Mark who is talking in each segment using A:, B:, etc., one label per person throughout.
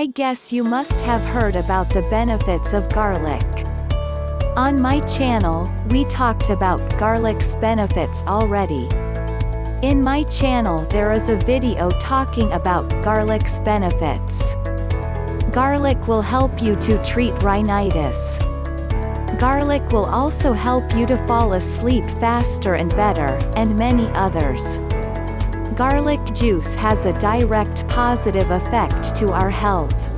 A: I guess you must have heard about the benefits of garlic. On my channel, we talked about garlic's benefits already. In my channel there is a video talking about garlic's benefits. Garlic will help you to treat rhinitis. Garlic will also help you to fall asleep faster and better, and many others. Garlic juice has a direct positive effect to our health.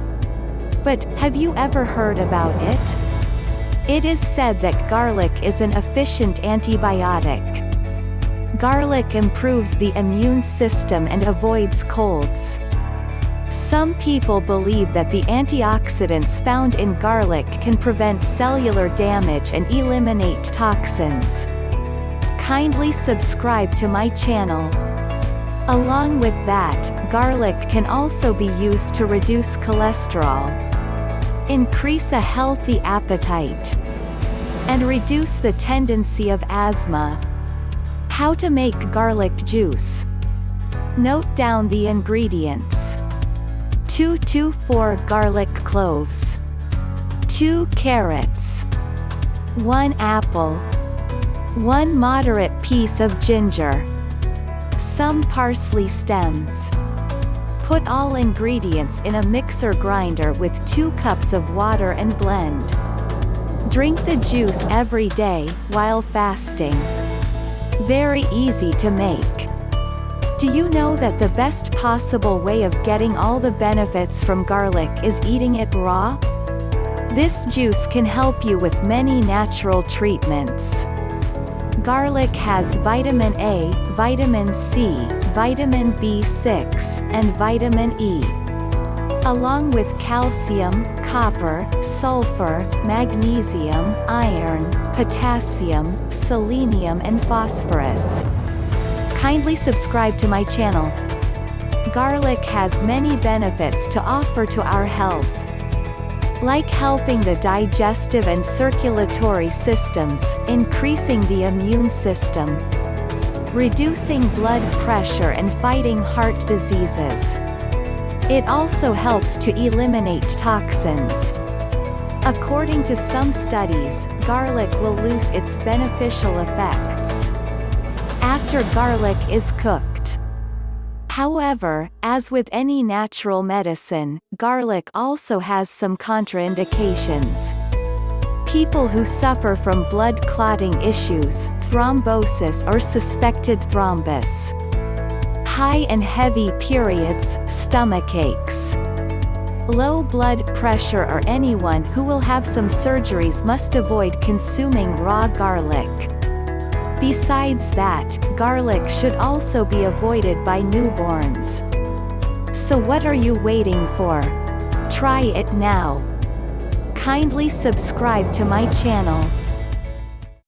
A: But, have you ever heard about it? It is said that garlic is an efficient antibiotic. Garlic improves the immune system and avoids colds. Some people believe that the antioxidants found in garlic can prevent cellular damage and eliminate toxins. Kindly subscribe to my channel. Along with that, garlic can also be used to reduce cholesterol, increase a healthy appetite, and reduce the tendency of asthma. How to make garlic juice. Note down the ingredients. 2 to 4 garlic cloves, 2 carrots, 1 apple, 1 moderate piece of ginger, some parsley stems. Put all ingredients in a mixer grinder with 2 cups of water and blend. Drink the juice every day, while fasting. Very easy to make. Do you know that the best possible way of getting all the benefits from garlic is eating it raw? This juice can help you with many natural treatments. Garlic has vitamin A, vitamin C, vitamin B6, and vitamin E, along with calcium, copper, sulfur, magnesium, iron, potassium, selenium and phosphorus. Kindly subscribe to my channel. Garlic has many benefits to offer to our health, like helping the digestive and circulatory systems, increasing the immune system, reducing blood pressure and fighting heart diseases. It also helps to eliminate toxins. According to some studies, garlic will lose its beneficial effects after garlic is cooked. However, as with any natural medicine, garlic also has some contraindications. People who suffer from blood clotting issues, thrombosis or suspected thrombus, high and heavy periods, stomach aches, low blood pressure or anyone who will have some surgeries must avoid consuming raw garlic. Besides that, garlic should also be avoided by newborns. So what are you waiting for? Try it now. Kindly subscribe to my channel.